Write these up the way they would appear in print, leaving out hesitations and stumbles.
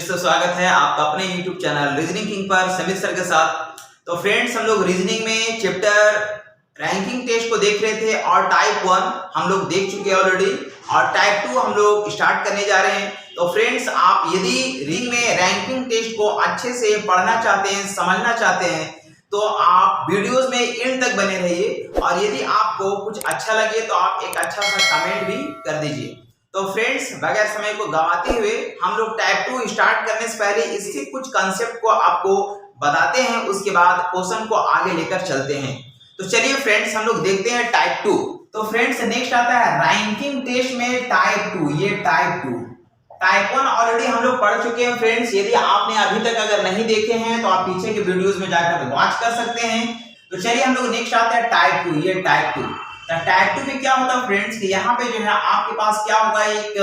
से स्वागत है आपका अपने YouTube चैनल रीजनिंग किंग पर समीर सर के साथ। तो फ्रेंड्स, हम लोग रीजनिंग में चैप्टर रैंकिंग टेस्ट को देख रहे थे और टाइप 1 हम लोग देख चुके हैं ऑलरेडी और टाइप 2 हम लोग स्टार्ट करने जा रहे हैं। तो फ्रेंड्स, आप यदि रीजनिंग में रैंकिंग टेस्ट को अच्छे से पढ़ना चाहते हैं, समझना चाहते हैं, तो आप वीडियोस में एंड तक बने रहिए और यदि आपको कुछ अच्छा लगे तो आप एक अच्छा सा कमेंट भी कर दीजिए। तो फ्रेंड्स, बगैर समय को गंवाते हुए हम लोग टाइप 2 स्टार्ट करने से पहले इसके कुछ कंसेप्ट को आपको बताते हैं, उसके बाद क्वेश्चन को आगे लेकर चलते हैं। तो चलिए फ्रेंड्स, हम लोग देखते हैं टाइप 2। तो फ्रेंड्स, नेक्स्ट आता है रैंकिंग टेस्ट में टाइप 2। ये टाइप 2, टाइप 1 ऑलरेडी हम लोग पढ़ चुके हैं फ्रेंड्स। यदि आपने अभी तक अगर नहीं देखे हैं तो आप पीछे के वीडियोस में जाकर वॉच कर सकते हैं। तो चलिए हम लोग नेक्स्ट आते हैं टाइप 2। ये टाइप 2, टाइप 2 में क्या होता है फ्रेंड्स कि यहाँ पे जो है आपके पास क्या होगा, एक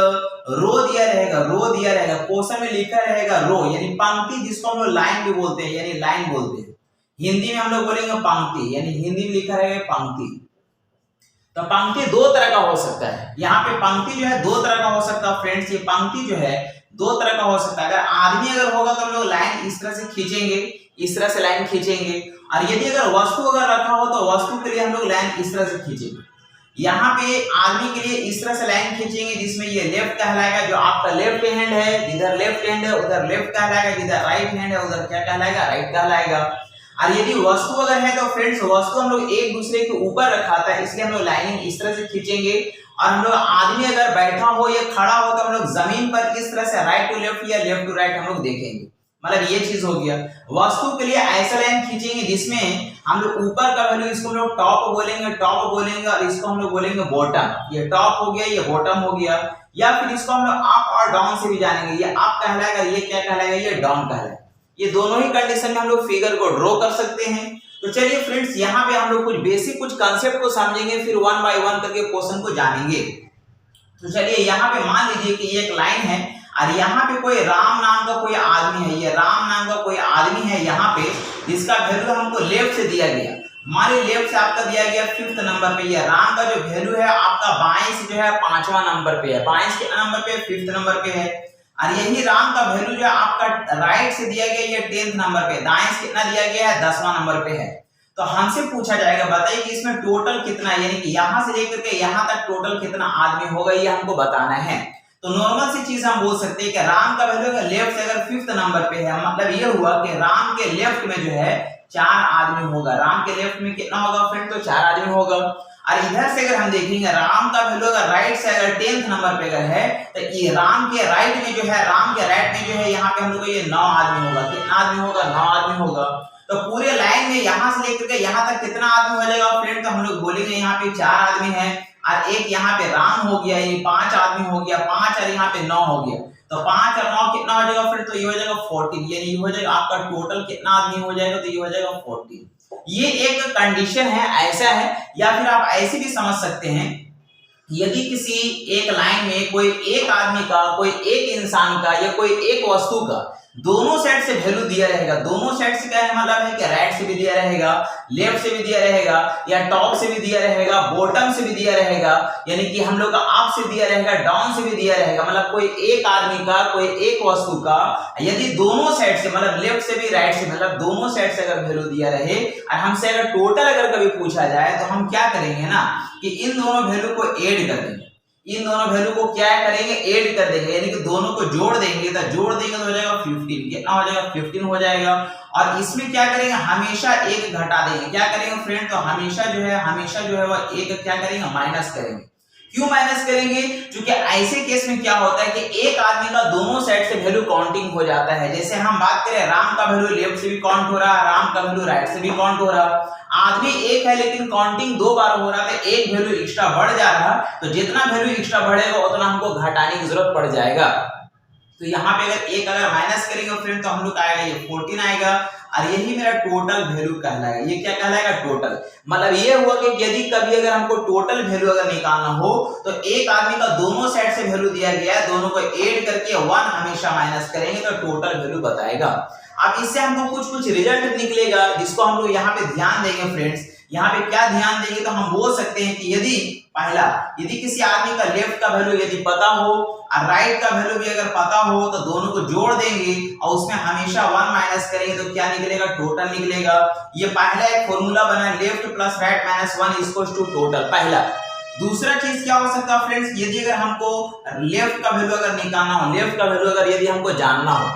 रो दिया रहेगा, क्वेश्चन में लिखा रहेगा रो यानी पंक्ति, जिसको हम लोग लाइन भी बोलते हैं, यानी लाइन बोलते हैं। हिंदी में हम लोग बोलेंगे पंक्ति, यानी हिंदी में लिखा रहेगा पंक्ति। तो पंक्ति दो तरह का हो सकता है। यहाँ पे पंक्ति जो है दो तरह का हो सकता है फ्रेंड्स। ये पंक्ति जो है दो तरह का हो सकता है। अगर आदमी अगर होगा तो हम लोग लाइन इस तरह से खींचेंगे, इस तरह से लाइन खींचेंगे, और यदि अगर वस्तु अगर रखा हो तो वस्तु के लिए हम लोग लाइन इस तरह से खींचेंगे। यहाँ पे आदमी के लिए इस तरह से लाइन खींचेंगे जिसमें ये लेफ्ट कहलाएगा, जो आपका लेफ्ट हैंड है, जिधर लेफ्ट हैंड है उधर लेफ्ट कहलाएगा, जिधर राइट हैंड है उधर क्या कहलाएगा, राइट कहलाएगा। और यदि वस्तु अगर है तो फ्रेंड्स वस्तु हम लोग एक दूसरे के ऊपर रखा था, इसलिए हम लोग लाइनिंग इस तरह से खींचेंगे। और हम लोग आदमी अगर बैठा हो या खड़ा हो तो हम लोग जमीन पर इस तरह से राइट टू लेफ्ट या लेफ्ट टू राइट हम लोग देखेंगे। मतलब ये चीज हो गया। वस्तु के लिए ऐसा लाइन खींचेंगे जिसमें हम लोग ऊपर का वैल्यू, इसको हम लोग टॉप बोलेंगे और इसको हम लोग बोलेंगे बॉटम। ये टॉप हो गया, ये बॉटम हो गया। या फिर इसको हम लोग अप और डाउन से भी जानेंगे। ये अप कहलाएगा, ये क्या कहलाएगा, ये डाउन कहलाएगा। ये दोनों ही कंडीशन में हम लोग फिगर को ड्रॉ कर सकते हैं। तो चलिए फ्रेंड्स, यहाँ पे हम लोग कुछ बेसिक कुछ कंसेप्ट को समझेंगे, फिर वन बाय वन करके क्वेश्चन को जानेंगे। तो चलिए यहाँ पे मान लीजिए कि ये एक लाइन है और यहाँ पे कोई राम नाम का कोई आदमी है। ये राम नाम का कोई आदमी है यहाँ पे, जिसका वैल्यू हमको लेफ्ट से दिया गया। मान लीजिए लेफ्ट से आपका दिया गया 5th नंबर पे। ये राम का जो वैल्यू है आपका बाएं से जो है 5वां नंबर पे है। बाएं से कितना नंबर पे, 5th नंबर पे है। और यही राम का वैल्यू जो आपका राइट से दिया गया, ये 10th नंबर पे। दाएं से कितना दिया गया है, 10वां नंबर पे है। तो हमसे पूछा जाएगा, बताइए कि इसमें टोटल कितना, यानी कि यहाँ से लेकर के यहाँ तक टोटल कितना आदमी होगा, ये हमको बताना है। तो नॉर्मल सी चीज हम बोल सकते हैं कि राम का वैल्यू अगर लेफ्ट से अगर 5th नंबर पे है, मतलब ये हुआ कि राम के लेफ्ट में जो है 4 आदमी होगा। राम के लेफ्ट में कितना होगा फ्रेंड, तो 4 आदमी होगा। और इधर से अगर हम देखेंगे राम का वैल्यू अगर राइट से अगर 10th नंबर पे अगर है, तो ये राम के राइट में जो है, राम के राइट में जो है यहाँ पे हम लोग ये 9 आदमी होगा। कितना आदमी होगा, 9 आदमी होगा। तो पूरे लाइन में यहाँ से लेकर के यहाँ तक कितना आदमी हो जाएगा फ्रेंड, तो हम लोग बोलेंगे यहाँ पे 4 आदमी है और एक यहाँ पे राम हो गया, ये 5 आदमी हो गया, 5 और यहाँ पे 9 हो गया। तो 5 और 9 कितना हो जाएगा फ्रेंड, तो ये हो जाएगा 14। यानी ये हो जाएगा आपका टोटल कितना आदमी हो जाएगा, तो ये हो जाएगा 14। ये एक कंडीशन है, ऐसा है। या फिर आप ऐसे भी समझ सकते हैं, यदि किसी एक लाइन में कोई एक आदमी का, कोई एक इंसान का या कोई एक वस्तु का दोनों साइड से वैल्यू दिया रहेगा। दोनों साइड से क्या है, मतलब है कि राइट से भी दिया रहेगा, लेफ्ट से भी दिया रहेगा, या टॉप से भी दिया रहेगा, बॉटम से भी दिया रहेगा, यानी कि हम लोग का अप से दिया रहेगा, डाउन से भी दिया रहेगा। मतलब कोई एक आदमी का, कोई एक वस्तु का यदि दोनों साइड से, मतलब लेफ्ट से भी राइट से, मतलब दोनों साइड से अगर वैल्यू दिया रहे और हमसे अगर टोटल अगर कभी पूछा जाए, तो हम क्या करेंगे ना कि इन दोनों वैल्यू को ऐड कर देंगे। इन दोनों वैल्यू को क्या करेंगे, ऐड कर देंगे, यानी कि दोनों को जोड़ देंगे। तो जोड़ देंगे तो हो जाएगा 15। कितना हो जाएगा, 15 हो जाएगा। और इसमें क्या करेंगे, हमेशा एक घटा देंगे। क्या करेंगे फ्रेंड, तो हमेशा जो है वह एक क्या करेंगे, माइनस करेंगे। क्यों माइनस करेंगे, क्योंकि ऐसे केस में क्या होता है कि एक आदमी का दोनों साइड से वैल्यू काउंटिंग हो जाता है। जैसे हम बात करें, राम का वैल्यू लेफ्ट से भी काउंट हो रहा है, राम का वैल्यू राइट से भी काउंट हो रहा। आदमी एक है लेकिन काउंटिंग 2 बार हो रहा है, तो एक वैल्यू एक्स्ट्रा बढ़ जा रहा। तो जितना वैल्यू एक्स्ट्रा बढ़ेगा उतना हमको घटाने की जरूरत पड़ जाएगा। तो यहाँ पे अगर एक अगर माइनस करेंगे फ्रेंड, तो हम लोग आएगा ये 14 आएगा। और यही मेरा टोटल वैल्यू कहलाएगा। ये क्या कहलाएगा, टोटल। मतलब ये हुआ कि यदि कभी अगर हमको टोटल वैल्यू अगर निकालना हो, तो एक आदमी का दोनों साइड से वैल्यू दिया गया है, दोनों को ऐड करके 1 हमेशा माइनस करेंगे तो टोटल वैल्यू बताएगा। अब इससे हमको कुछ रिजल्ट निकलेगा, जिसको हम लोग यहाँ पे ध्यान देंगे फ्रेंड्स यहाँ पे क्या ध्यान देंगे तो हम बोल सकते हैं कि यदि किसी आदमी का लेफ्ट का वैल्यू यदि पता हो और राइट का वैल्यू भी अगर पता हो तो दोनों को जोड़ देंगे और उसमें हमेशा 1 माइनस करेंगे तो क्या निकलेगा, टोटल निकलेगा। ये पहला एक फॉर्मूला बना, left plus right minus 1 equals to total, पहला। दूसरा चीज क्या हो सकता है फ्रेंड्स, यदि अगर हमको लेफ्ट का वैल्यू अगर निकालना हो, लेफ्ट का वैल्यू अगर यदि हमको जानना हो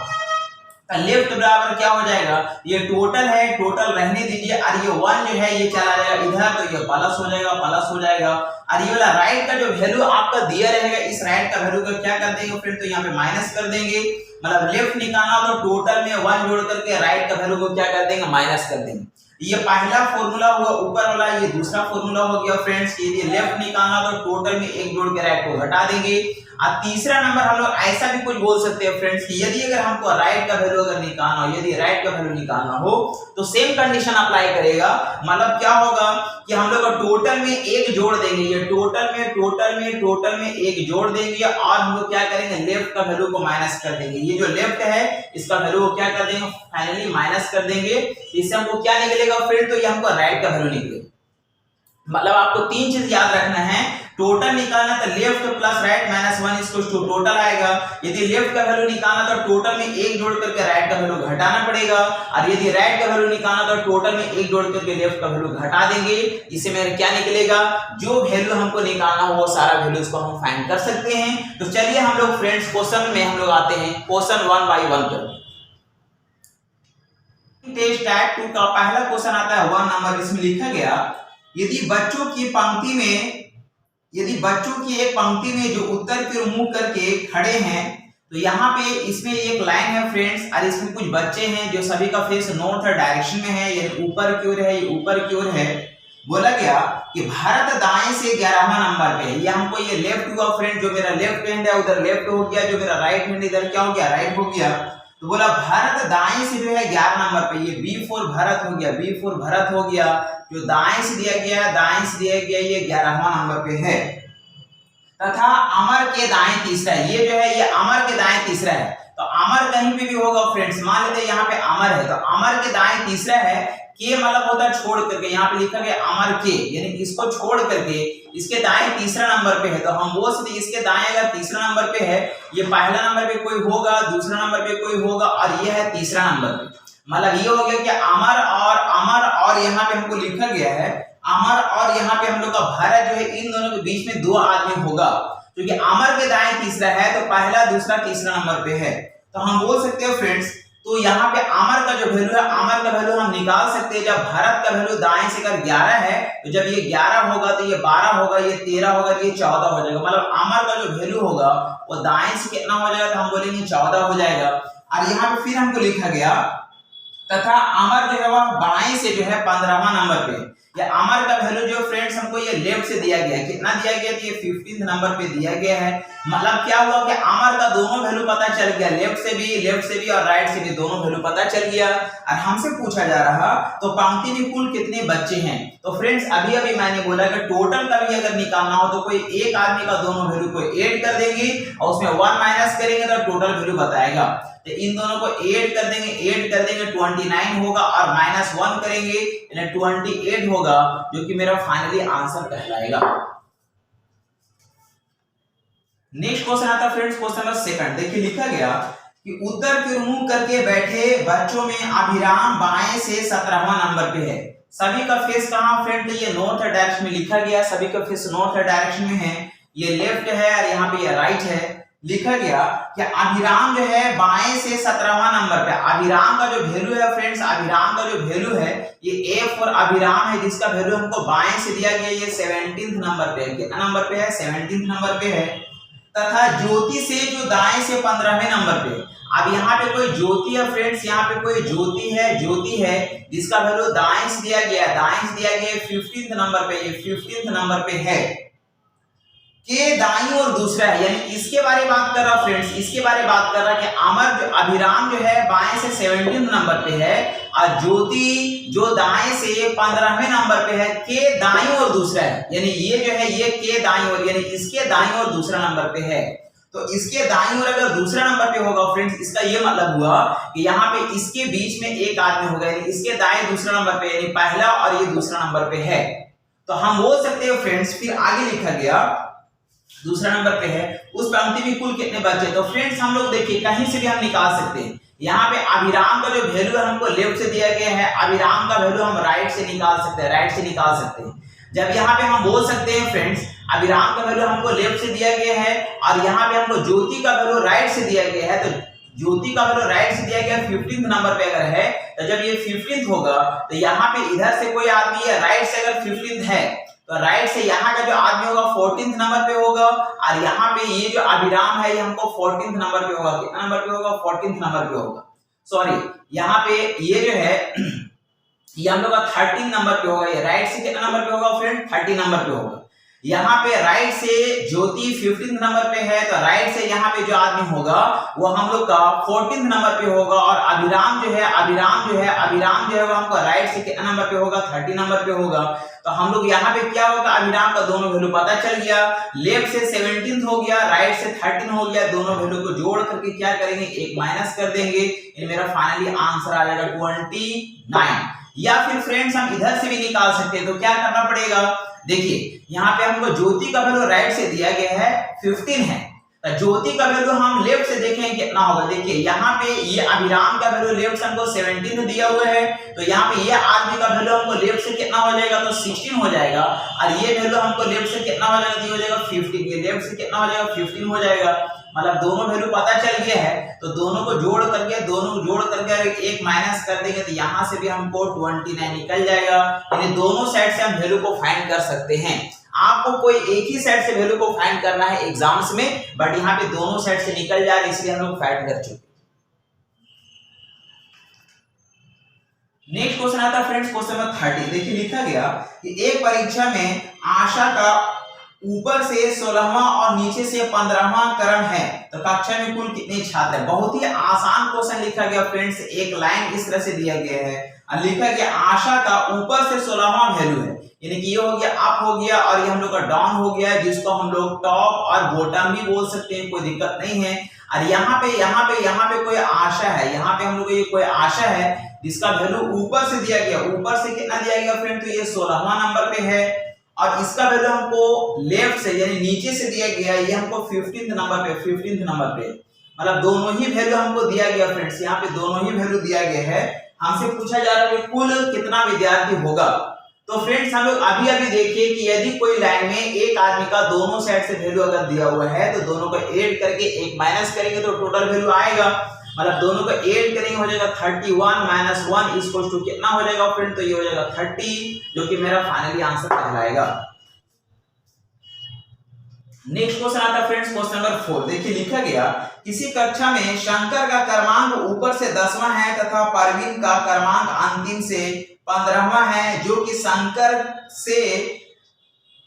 तो लेफ्ट बराबर क्या हो जाएगा, ये टोटल है, टोटल रहने दीजिए और ये 1 जो है ये चला जाएगा इधर तो ये प्लस हो जाएगा और ये वाला राइट का जो वैल्यू आपका दिया रहेगा इस राइट का वैल्यू को क्या कर देंगे फ्रेंड, तो यहाँ पे माइनस कर देंगे। मतलब लेफ्ट निकालना तो टोटल में 1 जोड़ करके राइट का वैल्यू को क्या कर देंगे, माइनस कर देंगे। ये पहला फॉर्मूला हुआ ऊपर वाला, ये दूसरा फॉर्मूला हो गया फ्रेंड्स। यदि लेफ्ट निकालना तो टोटल में 1 जोड़ के राइट को घटा देंगे। और तीसरा नंबर हम लोग ऐसा भी कुछ बोल सकते हैं फ्रेंड्स कि यदि अगर हमको राइट का वैल्यू अगर निकालना हो, यदि राइट का वैल्यू निकालना हो तो सेम कंडीशन अप्लाई करेगा। मतलब क्या होगा कि हम लोग टोटल में 1 जोड़ देंगे, ये टोटल में 1 जोड़ देंगे और हम लोग क्या करेंगे, लेफ्ट का वैल्यू को माइनस कर देंगे। ये जो लेफ्ट है इसका वैल्यू को क्या कर देंगे, फाइनली माइनस कर देंगे। इससे हमको क्या निकलेगा फ्रेंड, तो ये हमको राइट का वैल्यू निकलेगा। मतलब आपको 3 चीज याद रखना है, टोटल निकालना तो left plus right minus 1 equals to total आएगा। यदि लेफ्ट का वैल्यू निकालना तो टोटल में 1 जोड़ करके राइट का वैल्यू घटाना पड़ेगा और यदि राइट का वैल्यू निकालना तो टोटल में 1 जोड़ करके लेफ्ट का वैल्यू घटा देंगे। इससे मेरे क्या निकलेगा, जो वैल्यू हमको निकालना हो वो सारा वैल्यूज को हम फाइंड कर सकते हैं। तो चलिए हम लोग फ्रेंड्स क्वेश्चन में हम लोग आते हैं, क्वेश्चन 1 बाय 1 करते हैं। टेस्ट टाइप 2 का पहला क्वेश्चन आता है 1 नंबर। इसमें लिखा गया यदि बच्चों की एक पंक्ति में जो उत्तर की ओर मुंह करके खड़े हैं तो यहाँ पे इसमें एक लाइन है फ्रेंड्स और इसमें कुछ बच्चे हैं जो सभी का फेस नॉर्थ डायरेक्शन में है, यानी ऊपर की ओर है, ये ऊपर की ओर है। बोला गया कि भारत दाएं से 11वां नंबर पे है। ये हमको ये लेफ्ट हुआ फ्रेंड, जो मेरा लेफ्ट हैंड है उधर लेफ्ट हो गया, जो मेरा राइट हैंड इधर क्या हो गया, राइट हो गया। तो बोला भारत दाएं से जो है 11 नंबर पे, ये बी फॉर भारत हो गया, बी फॉर भारत हो गया, जो दाएं से दिया गया ये 11वां नंबर पे है। तथा अमर के दाएं तीसरा है, ये जो है ये अमर के दाएं तीसरा है। तो अमर कहीं पे भी होगा फ्रेंड्स, मान लेते हैं यहाँ पे अमर है तो अमर के दाएं तीसरा है। के मतलब होता है छोड़ करके, यहाँ पे लिखा गया अमर के, यानी इसको छोड़ करके इसके दाएं तीसरा नंबर पे है। तो हम बोल सकते इसके दाएं अगर तीसरा नंबर पे है, ये पहला नंबर पे कोई होगा, दूसरा नंबर पे कोई होगा और ये है तीसरा नंबर पे। मतलब ये हो गया कि अमर और यहाँ पे हमको लिखा गया है अमर और यहाँ पे हम लोग का भारत जो है, इन दोनों के बीच में 2 आदमी होगा, क्योंकि अमर के दाएं तीसरा है तो पहला दूसरा तीसरा नंबर पे है। तो हम बोल सकते हैं फ्रेंड्स, तो यहाँ पे अमर का जो वैल्यू है, अमर का वैल्यू हम निकाल सकते हैं। जब भारत का वैल्यू दाएं से अगर 11 है तो जब ये 11 होगा तो ये 12 होगा, ये 13 होगा, ये 14 हो जाएगा। मतलब अमर का जो वैल्यू होगा वो दाएं से कितना हो जाएगा, तो हम बोलेंगे 14 हो जाएगा। और यहाँ पे फिर हमको लिखा गया तथा अमर जो है वह बाएं से जो है 15वां नंबर पे। या अमर का वैल्यू जो फ्रेंड्स हमको ये लेफ्ट से दिया गया है, कितना दिया गया, तो ये 15th नंबर पे दिया गया है। मतलब क्या हुआ कि अमर का दोनों वैल्यू पता चल गया, लेफ्ट से भी और राइट से भी दोनों वैल्यू पता चल गया। और हमसे पूछा जा रहा तो पंक्ति में कुल कितने बच्चे हैं। तो फ्रेंड्स अभी मैंने बोला कि टोटल का भी अगर निकालना हो तो कोई एक आदमी का दोनों वैल्यू को ऐड कर देंगे और उसमें 1 माइनस करेंगे तो टोटल वैल्यू बताएगा। तो इन दोनों को ऐड कर देंगे 29 होगा और -1 करेंगे यानी 28 होगा, जो कि मेरा फाइनली आंसर कहलाएगा। नेक्स्ट क्वेश्चन आता है फ्रेंड्स, क्वेश्चन नंबर 2। देखिए लिखा गया कि उत्तर की ओर मुंह करके बैठे बच्चों में अभिराम बाएं से 17वां नंबर पे है। सभी का फेस कहां फ्रेंड, तो ये नॉर्थ डायरेक्शन में लिखा गया, सभी का फेस नॉर्थ डायरेक्शन में है, ये लेफ्ट है और यहाँ पे ये राइट है। लिखा गया कि अभिराम जो है बाएं से 17वां नंबर पे। अभिराम का जो वैल्यू है फ्रेंड्स, अभिराम का जो वैल्यू है ये ए फॉर अभिराम है, जिसका वैल्यू हमको बाएं से दिया गया, ये 17th नंबर पे है। कितना नंबर पे है, 17th नंबर पे है। तथा ज्योति से जो दाएं से 15वें नंबर पे। अब यहाँ पे कोई ज्योति है फ्रेंड्स, यहाँ पे कोई ज्योति है जिसका वैल्यू दाएं से दिया गया, 15th नंबर पे, ये 15th नंबर पे है। के दाईं और दूसरा है, यानी इसके बारे में बात कर रहा फ्रेंड्स, इसके बारे में बात कर रहा कि अमर जो अभिराम जो है बाएं से 17th नंबर पे है और ज्योति जो दाएं से 15वें नंबर पे है। के दाईं और दूसरा है, यानी ये जो है ये के दाईं और, यानी इसके दाईं और दूसरा नंबर पे है। तो इसके दाईं ओर अगर दूसरा नंबर पे होगा फ्रेंड्स, इसका ये मतलब हुआ कि यहाँ पे इसके बीच में एक आदमी होगा, यानी इसके दाएं दूसरा नंबर पे, यानी पहला और ये दूसरा नंबर पे है। तो हम बोल सकते हैं फ्रेंड्स, फिर आगे लिखा गया दूसरा नंबर पे है, उस पंक्ति में कुल कितने बचे। तो फ्रेंड्स हम लोग देखिए कहीं से भी हम निकाल सकते हैं। यहाँ पे अभिराम का जो वैल्यू है हमको लेफ्ट से दिया गया है, अभिराम का वैल्यू हम राइट से निकाल सकते हैं, राइट से निकाल सकते हैं। जब यहाँ पे हम बोल सकते हैं फ्रेंड्स, अभिराम का वैल्यू हमको लेफ्ट से दिया गया है और यहाँ पे हमको ज्योति का वैल्यू राइट से दिया गया है, तो ज्योति का वैल्यू राइट से दिया गया 15th नंबर पे अगर है, तो जब ये 15th होगा तो यहाँ पे इधर से कोई आदमी है राइट से अगर 15th है, तो राइट से यहाँ का जो आदमी होगा 14th नंबर पे होगा, और यहाँ पे ये जो अभिराम है ये हमको 14th नंबर पे होगा। कितना नंबर पे होगा? 14th नंबर पे होगा। सॉरी, यहाँ पे ये जो है ये हम लोग का 13 नंबर पे होगा। ये राइट से कितना नंबर पे होगा फ्रेंड? 30 नंबर पे होगा। यहाँ पे राइट से ज्योति 15th नंबर पे है, तो राइट से यहाँ पे जो आदमी होगा वो हम लोग का 14th नंबर पे होगा, और अभिराम जो है वो हमको राइट से कितना नंबर पे होगा? 30 नंबर पे होगा। तो हम लोग यहाँ पे क्या होगा, अभिराम का दोनों वैल्यू पता चल गया, लेफ्ट से 17th हो गया, राइट से 13 हो गया, दोनों वैल्यू को जोड़ करके क्या करेंगे? एक माइनस कर देंगे, ये मेरा फाइनली आंसर आ जाएगा 29। या फिर फ्रेंड्स हम इधर से भी निकाल सकते हैं, तो क्या करना पड़ेगा? देखिए यहाँ पे हमको ज्योति का वैल्यू राइट से दिया गया है 15 है, तो ज्योति का वैल्यू हम लेफ्ट से देखें कितना होगा। देखिए यहाँ पे ये अभिराम का वैल्यू लेफ्ट से हमको 17 दिया हुआ है, तो यहाँ पे ये आदमी का वैल्यू हमको लेफ्ट से कितना हो जाएगा? तो 16 हो जाएगा, और ये वैल्यू हमको लेफ्ट से कितना हो जाएगा? ये हो जाएगा 15। ये लेफ्ट से कितना हो जाएगा? 15 हो जाएगा। मतलब दोनों वैल्यू पता चल गया है, तो दोनों को जोड़ करके एक माइनस कर देंगे, तो यहाँ से भी हमको 29 निकल जाएगा। यानी दोनों साइड से हम वैल्यू को फाइंड कर सकते हैं। आपको कोई एक ही साइड से वैल्यू को फाइंड करना है एग्जाम्स में, बट यहाँ पे दोनों साइड से निकल जा रहे हैं, इसलिए हम लोग फाइंड कर चुके। नेक्स्ट क्वेश्चन आता है फ्रेंड्स, क्वेश्चन नंबर 30। देखिए लिखा गया कि एक परीक्षा में आशा का ऊपर से 16वां और नीचे से 15वां क्रम है, तो कक्षा में कुल कितने छात्र हैं? बहुत ही आसान क्वेश्चन लिखा गया फ्रेंड्स। एक लाइन इस तरह से दिया गया है और लिखा गया आशा का ऊपर से 16वां वैल्यू है, यानी कि ये हो गया अप हो गया, और ये हम लोग का डाउन हो गया, जिसको हम लोग टॉप और बॉटम भी बोल सकते हैं, कोई दिक्कत नहीं है। और यहाँ पे कोई आशा है, यहाँ पे हम लोग ये कोई आशा है जिसका वैल्यू ऊपर से दिया गया, ऊपर से कितना दिया गया फ्रेंड? तो ये 16वां नंबर पे है, और इसका वैल्यू हमको लेफ्ट से यानी नीचे से दिया गया, ये हमको 15th नंबर पे, मतलब दोनों ही वैल्यू हमको दिया गया फ्रेंड्स। यहाँ पे दोनों ही वैल्यू दिया गया है। हमसे पूछा जा रहा है कि कुल कितना विद्यार्थी होगा। तो फ्रेंड्स हम लोग अभी देखिए कि यदि कोई लाइन में एक आदमी का दोनों साइड से वैल्यू अगर दिया हुआ है, तो दोनों को ऐड करके एक माइनस करेंगे तो टोटल वैल्यू आएगा। मतलब दोनों को ऐड करेंगे हो जाएगा 31 माइनस 1 इक्वल्स टू कितना हो जाएगा फ्रेंड? तो ये हो जाएगा 30, जो कि मेरा फाइनली आंसर कहलाएगा। नेक्स्ट क्वेश्चन आता है फ्रेंड्स, क्वेश्चन नंबर 4। देखिए लिखा गया किसी कक्षा में शंकर का क्रमांक ऊपर से 10वां है तथा परवीन का क्रमांक अंतिम से 15वां है, जो कि शंकर से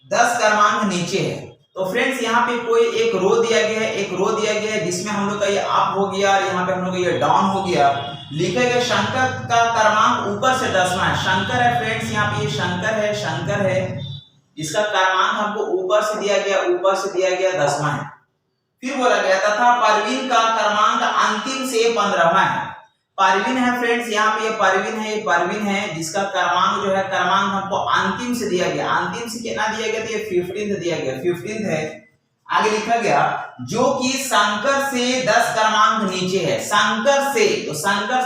10 क्रमांक नीचे है। तो फ्रेंड्स यहाँ पे कोई एक रो दिया गया है, जिसमें हम लोग का ये अप हो गया और यहाँ पे हम लोग का ये डाउन हो गया। लिखा गया शंकर का क्रमांक ऊपर से 10वां है, शंकर है फ्रेंड्स, यहाँ पे ये शंकर है, इसका क्रमांक हमको ऊपर से दिया गया 10वां है। फिर बोला गया तथा परवीन का क्रमांक अंतिम से 15वां है। परवीन है फ्रेंड्स, यहाँ पे ये परवीन है, जिसका क्रमांक जो है हमको अंतिम से दिया गया, अंतिम से कितना दिया गया? तो ये 15th दिया गया, 15th है। आगे लिखा गया जो कि शंकर से 10 क्रमांक नीचे है, शंकर से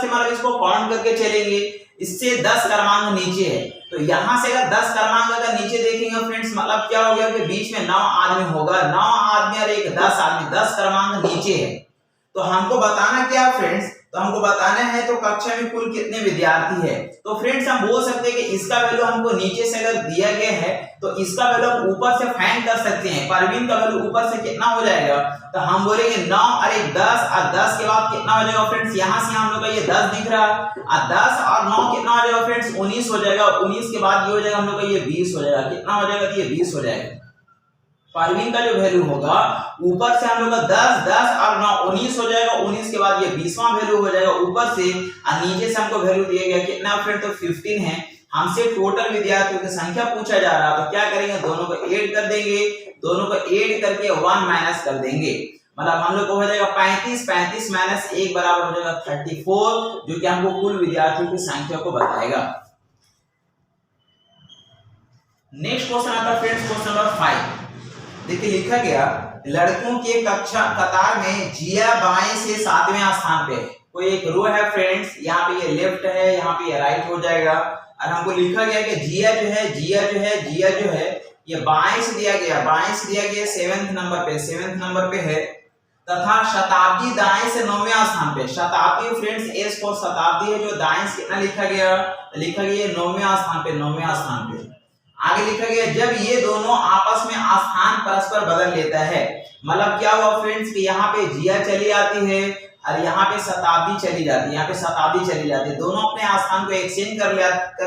मतलब इसको काउंट करके चलेंगे, इससे 10 क्रमांक नीचे है। तो यहाँ से अगर 10 क्रमांक अगर नीचे देखेंगे फ्रेंड्स, मतलब क्या हो गया कि बीच में 9 आदमी होगा, 9 आदमी और एक 10 आदमी, 10 क्रमांक नीचे है। तो हमको बताना क्या फ्रेंड्स? तो हमको बताना है तो कक्षा में कुल कितने विद्यार्थी है। तो फ्रेंड्स हम बोल सकते हैं कि इसका वैल्यू हमको नीचे से अगर दिया गया है, तो इसका वैल्यू हम ऊपर से फाइंड कर सकते हैं। परवीन का वैल्यू ऊपर से कितना हो जाएगा? तो हम बोलेंगे 9 और एक 10, और 10 के बाद कितना हो जाएगा फ्रेंड्स? यहाँ से हम लोग का ये 10 दिख रहा है, और 10 और 9 कितना हो जाएगा फ्रेंड्स? 19 हो जाएगा। 19 के बाद ये हो जाएगा हम लोग का ये 20 हो जाएगा। कितना हो जाएगा? तो ये 20 हो जाएगा। परवीन का जो वैल्यू होगा ऊपर से हम लोग का 10 और 9 19 हो जाएगा। 19 के बाद ये 20वां वैल्यू हो जाएगा ऊपर से, और नीचे से हमको वैल्यू दिया गया कितना फ्रेंड? तो 15 है। हमसे टोटल विद्यार्थियों की संख्या पूछा जा रहा है, तो क्या करेंगे? दोनों को ऐड कर देंगे, दोनों को ऐड करके 1 माइनस कर देंगे। मतलब हम लोग को हो जाएगा 35, 35 माइनस 1 बराबर हो जाएगा 34, जो कि हमको कुल विद्यार्थियों की संख्या को बताएगा। नेक्स्ट क्वेश्चन आता है फ्रेंड्स, क्वेश्चन नंबर 5। देखिए लिखा गया, लड़कों के कक्षा कतार में जिया बाएं से 7वें स्थान पे है। कोई एक रो है फ्रेंड्स, यहाँ पे ये लेफ्ट है, यहाँ पे ये राइट हो जाएगा। और हमको लिखा गया कि जिया जो है ये बाएं से दिया गया 7वें नंबर पे है, तथा शताब्दी दाएं से 9वें स्थान पे। शताब्दी फ्रेंड्स एस फॉर शताब्दी है, जो दाएं से कितना लिखा गया 9वें स्थान पे। आगे लिखा गया, जब ये दोनों आपस में स्थान परस्पर बदल लेता है, मतलब क्या हुआ फ्रेंड्स कि यहाँ पे जिया चली आती है और यहाँ पे शताब्दी चली जाती है, दोनों अपने स्थान को एक्सचेंज कर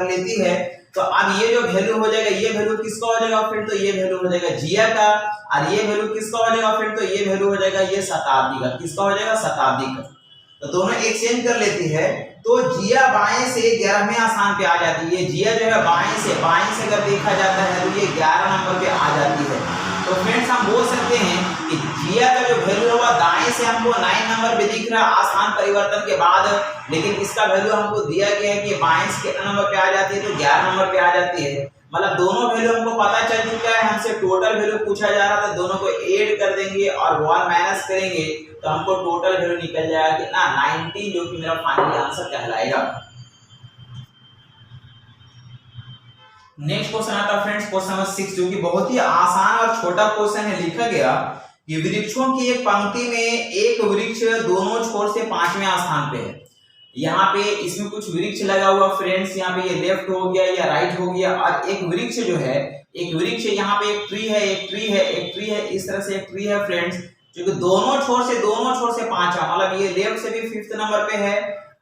लेती है। तो अब ये जो वैल्यू हो जाएगा, ये वैल्यू किसका हो जाएगा फ्रेंड, तो ये वैल्यू हो जाएगा जिया का, और ये वैल्यू किसका हो जाएगा फ्रेंड, तो ये वैल्यू हो जाएगा ये शताब्दी का। किसका हो जाएगा, शताब्दी का। तो दोनों एक्सचेंज कर लेती है, तो जिया बाएं से 11वें स्थान पे आ जाती है। जिया जो है बाएं से अगर देखा जाता है तो ये 11 नंबर पे आ जाती है। तो फ्रेंड्स हम बोल सकते हैं कि जिया का जो वैल्यू होगा दाएं से हमको 9 नंबर पे दिख रहा है स्थान परिवर्तन के बाद, लेकिन इसका वैल्यू हमको दिया गया है कि बाएं से कितना नंबर पे आ जाती है, तो 11 नंबर पे आ जाती है। मतलब दोनों वैल्यू हमको पता चल चुका है, हमसे टोटल वैल्यू पूछा जा रहा था, दोनों को ऐड कर देंगे और 1 माइनस करेंगे तो हमको टोटल वैल्यू निकल जाएगा कितना 19, जो कि मेरा फाइनल आंसर कहलाएगा। नेक्स्ट क्वेश्चन आता है फ्रेंड्स, क्वेश्चन नंबर 6, जो कि बहुत ही आसान और छोटा क्वेश्चन है। लिखा गया कि वृक्षों की एक पंक्ति में एक वृक्ष दोनों छोर से 5वें स्थान पे है। यहाँ पे इसमें कुछ वृक्ष लगा हुआ फ्रेंड्स, यहाँ पे ये लेफ्ट हो गया या राइट हो गया, और एक वृक्ष जो है, यहाँ पे एक ट्री है, इस तरह से एक ट्री है फ्रेंड्स, जो कि दोनों छोर से 5, मतलब ये लेफ्ट से भी 5th नंबर पे है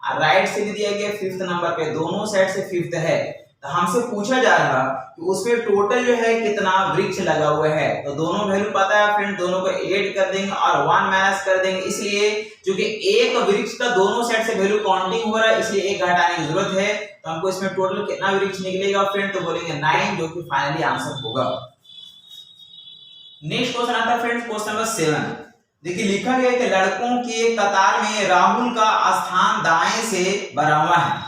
और राइट से भी दिया गया 5th नंबर पे, दोनों साइड से 5th है। तो हमसे पूछा जा रहा कि उसमें टोटल जो है कितना वृक्ष लगा हुआ है। तो दोनों वैल्यू पता है फ्रेंड, दोनों को ऐड कर देंगे और 1 माइनस कर देंगे, इसलिए क्योंकि एक वृक्ष का दोनों साइड से वैल्यू काउंटिंग हो रहा है, इसलिए एक घटाने की जरूरत है। तो हमको इसमें टोटल कितना वृक्ष निकलेगा फ्रेंड, तो बोलेंगे 9, जो कि फाइनली आंसर होगा। नेक्स्ट क्वेश्चन आता है फ्रेंड्स, क्वेश्चन नंबर 7। देखिए लिखा गया है कि लड़कों की एक कतार में राहुल का स्थान दाएं से 12वां है।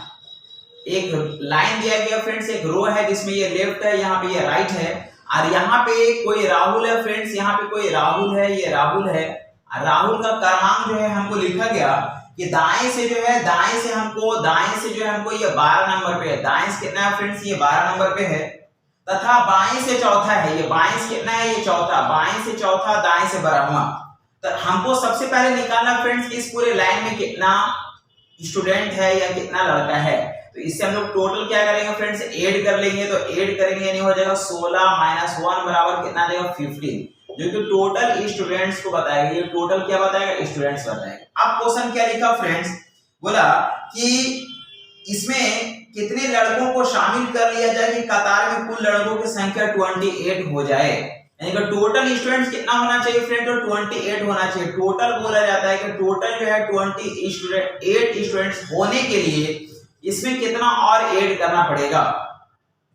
एक लाइन दिया गया फ्रेंड्स, एक रो है जिसमें ये लेफ्ट है, यहाँ पे ये राइट है, और यहाँ पे कोई राहुल है फ्रेंड्स, यहाँ पे कोई राहुल है, ये राहुल है। राहुल का क्रमांक जो है हमको लिखा गया कि दाएं से जो है हमको ये 12 नंबर पे है। दाएं से कितना है फ्रेंड्स, ये 12 नंबर पे है, तथा बाएं से चौथा है। ये बाएं से कितना है, ये चौथा, बाएं से चौथा, दाएं से 12वां। तो हमको सबसे पहले निकालना फ्रेंड्स इस पूरे लाइन में कितना स्टूडेंट है या कितना लड़का है। तो इससे हम लोग टोटल क्या करेंगे फ्रेंड्स, ऐड कर लेंगे। तो ऐड करेंगे यानी हो जाएगा 16 माइनस 1 बराबर कितना देगा 15, जो कि टोटल स्टूडेंट्स को बताएगा। ये टोटल क्या बताएगा, स्टूडेंट्स बताएगा। अब क्वेश्चन क्या लिखा फ्रेंड्स, बोला कि इसमें कितने लड़कों को शामिल कर लिया जाए कि कतार में कुल लड़कों की संख्या 28 हो जाए। यानी कि टोटल स्टूडेंट्स कितना होना चाहिए फ्रेंड, तो 28 होना चाहिए। टोटल बोला जाता है कि टोटल जो है 28 स्टूडेंट्स होने के लिए इसमें कितना और ऐड करना पड़ेगा।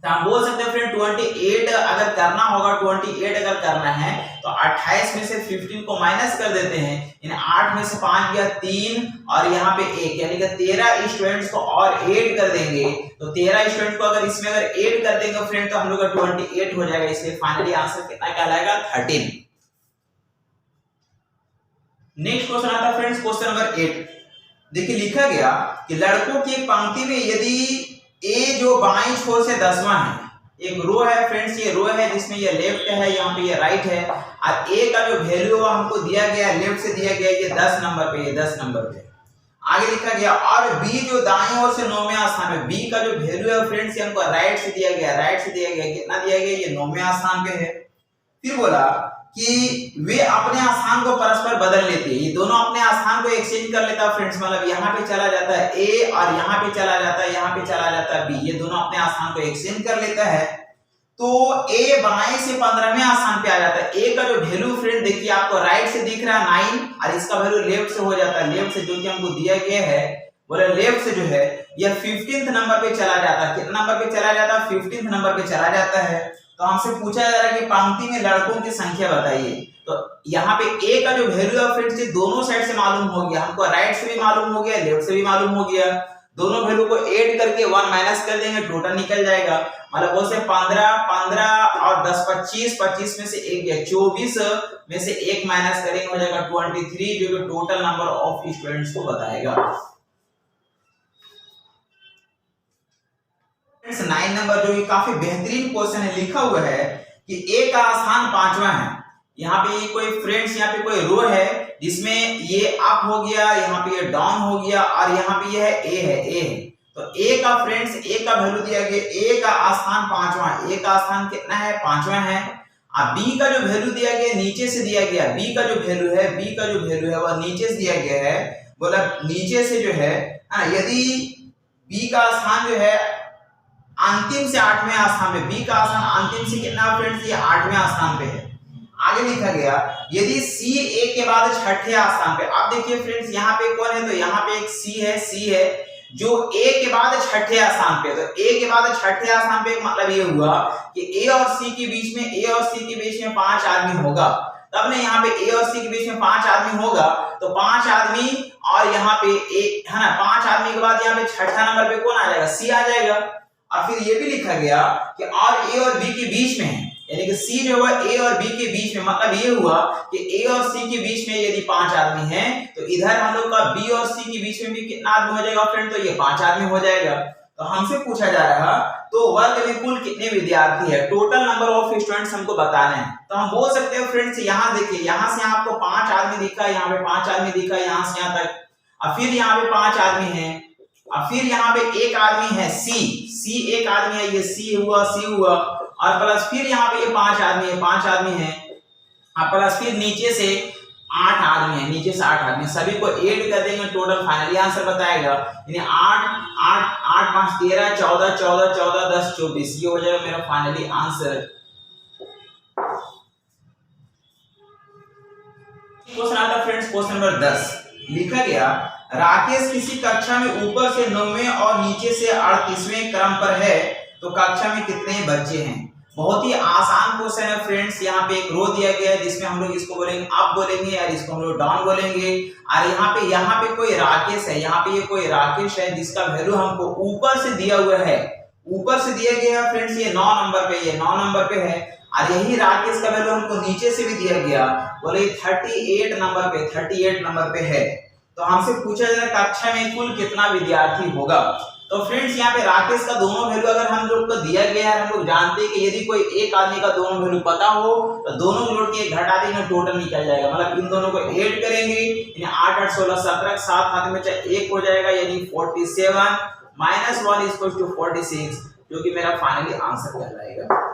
तो हम बोल सकते हैं फ्रेंड 28 अगर करना होगा, 28 अगर करना है तो 28 में से 15 को माइनस कर देते हैं, यानी 8 में से 5 गया 3 और यहाँ पे 1, यानी कि 13 स्टूडेंट्स को और ऐड कर देंगे। तो 13 स्टूडेंट को अगर इसमें अगर ऐड कर देंगे फ्रेंड तो हम लोग का 28 हो जाएगा, इसलिए फाइनली आंसर कितना कहलाएगा 13। नेक्स्ट क्वेश्चन आता है फ्रेंड्स, क्वेश्चन नंबर 8। देखिए लिखा गया कि लड़कों की एक पंक्ति में यदि ए जो बाईं छोर से 10वां है, एक रो है फ्रेंड्स, ये रो है जिसमें ये लेफ्ट है, यहाँ पे ये राइट है, और ए का जो वैल्यू हमको दिया गया लेफ्ट से दिया गया ये 10 नंबर पे, ये 10 नंबर पे आगे लिखा गया। और बी जो दाईं ओर से 9वें स्थान पे, बी का जो वैल्यू है फ्रेंड्स हमको राइट से दिया गया, कितना दिया गया, ये 9वें स्थान पे है। फिर बोला कि वे अपने स्थान को परस्पर बदल लेते हैं, ये दोनों अपने स्थान को एक्सचेंज कर लेता है फ्रेंड्स, मतलब यहाँ पे चला जाता है ए और यहाँ पे चला जाता है, यहाँ पे चला जाता है बी, ये दोनों अपने स्थान को एक्सचेंज कर लेता है। तो ए बाएं से 15वें स्थान पे आ जाता है। ए का जो वैल्यू फ्रेंड देखिए आपको राइट से दिख रहा है 9 और इसका वैल्यू लेफ्ट से हो जाता है, लेफ्ट से जो कि हमको दिया गया है बोले लेफ्ट से जो है यह 15th नंबर पे चला जाता है। कितना नंबर पे चला जाता है, 15th नंबर पे चला जाता है। तो हमसे पूछा जा रहा है कि पंक्ति में लड़कों की संख्या बताइए। तो यहाँ पे ए का जो वैल्यू है फ्रेंड्स ये दोनों साइड से मालूम हो गया, हमको राइट से भी मालूम हो गया, लेफ्ट से भी मालूम हो गया। दोनों वैल्यू को ऐड करके 1 माइनस कर देंगे, टोटल निकल जाएगा। मतलब वो से 15 और 10 25 में से 1 गया, 24 में से 1 माइनस करेंगे हो जाएगा 23, जो कि टोटल नंबर ऑफ स्टूडेंट्स को बताएगा। 9 नंबर जो कि काफी बेहतरीन क्वेश्चन है, लिखा हुआ है कि ए का स्थान 5वां है। यहाँ पे कोई फ्रेंड्स, यहाँ पे कोई रो है जिसमें ये अप हो गया, यहाँ पे ये डाउन हो गया और यहाँ पे ये है ए है। तो ए का फ्रेंड्स, ए का वैल्यू दिया गया, ए का स्थान 5वां, ए का स्थान कितना है 5वां है। अब बी का जो वैल्यू दिया गया नीचे से दिया गया, बी का जो वैल्यू है, बी का जो वैल्यू है वह नीचे से दिया गया है। बोला नीचे से जो है यदि बी का स्थान जो है अंतिम से 8वें स्थान पे, बी का स्थान अंतिम से कितना फ्रेंड्स, ये 8वें स्थान पे है। आगे लिखा गया यदि सी ए के बाद 6ठे स्थान पे, आप देखिए फ्रेंड्स यहाँ पे कौन है, तो यहाँ पे एक सी है जो ए के बाद 6ठे स्थान पे। तो ए के बाद 6ठे स्थान पे मतलब ये हुआ कि ए और सी के बीच में 5 आदमी होगा। तब ने यहाँ पे ए और सी के बीच में 5 आदमी होगा, तो 5 आदमी और यहाँ पे एक है ना, 5 आदमी के बाद यहाँ पे 6ठा नंबर पे कौन आ जाएगा, सी आ जाएगा। और फिर ये भी लिखा गया कि और ए और बी के बीच में है, यानी कि सी जो है ए और बी के बीच में, मतलब ये हुआ कि ए और सी के बीच में यदि 5 आदमी हैं तो इधर हम लोग का बी और सी के बीच में भी कितना आदमी हो जाएगा फ्रेंड, तो ये 5 आदमी हो जाएगा। तो हमसे पूछा जा रहा तो वर्ग में कुल कितने विद्यार्थी है, टोटल नंबर ऑफ स्टूडेंट्स हमको बताना है। तो हम बोल सकते हैं फ्रेंड्स, यहाँ देखिए, यहाँ से आपको 5 आदमी दिखा, यहाँ पे 5 आदमी दिखा, यहाँ से यहाँ तक, और फिर यहाँ पे 5 आदमी है, और फिर यहाँ पे एक आदमी है सी एक आदमी है, ये सी हुआ और प्लस फिर यहाँ पे ये 5 आदमी है और प्लस फिर नीचे से 8 आदमी है, नीचे से 8 आदमी, सभी को ऐड कर देंगे, टोटल फाइनली आंसर बताएगा। यानी 8 5 13 14 14 14 10 24, ये हो जाएगा मेरा फाइनली आंसर। क्वेश्चन आता फ्रेंड्स, क्वेश्चन नंबर 10 लिखा गया राकेश किसी कक्षा में ऊपर से 9वें और नीचे से 38वें क्रम पर है, तो कक्षा में कितने बच्चे हैं। बहुत ही आसान क्वेश्चन है फ्रेंड्स। यहाँ पे एक रो दिया गया है जिसमें हम लोग इसको बोलेंगे अप बोलेंगे और इसको हम लोग डाउन बोलेंगे। और यहाँ पे कोई राकेश है, यहाँ पे ये कोई राकेश है जिसका वैल्यू हमको ऊपर से दिया हुआ है, ऊपर से दिया गया है फ्रेंड्स, ये 9 नंबर पे, ये 9 नंबर पे है। और यही राकेश का वैल्यू हमको नीचे से भी दिया गया, बोले 38 नंबर पे है। तो हमसे पूछा जा रहा है कक्षा में कुल कितना विद्यार्थी होगा। तो फ्रेंड्स यहाँ पे राकेश का दोनों वैल्यू अगर हम लोग को दिया गया है, हम लोग जानते हैं कि यदि कोई एक आदमी का दोनों वैल्यू पता हो तो दोनों जोड़ के घटा देंगे, टोटल निकल जाएगा। मतलब इन दोनों को ऐड करेंगे, 8 8 16 17, 7 हाथ में 1 हो जाएगा, यानी 47 माइनस 1 इक्वल टू 46, जो कि मेरा फाइनली आंसर कहलाएगा।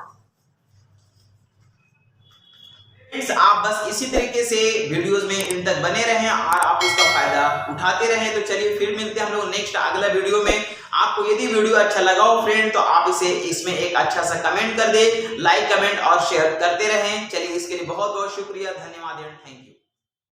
आप बस इसी तरीके से वीडियोस में इन तक बने रहें और आप इसका फायदा उठाते रहें। तो चलिए फिर मिलते हैं हम लोग नेक्स्ट अगला वीडियो में। आपको यदि वीडियो अच्छा लगा हो फ्रेंड, तो आप इसे इसमें एक अच्छा सा कमेंट कर दे, लाइक कमेंट और शेयर करते रहें। चलिए इसके लिए बहुत बहुत शुक्रिया, धन्यवाद एंड थैंक यू।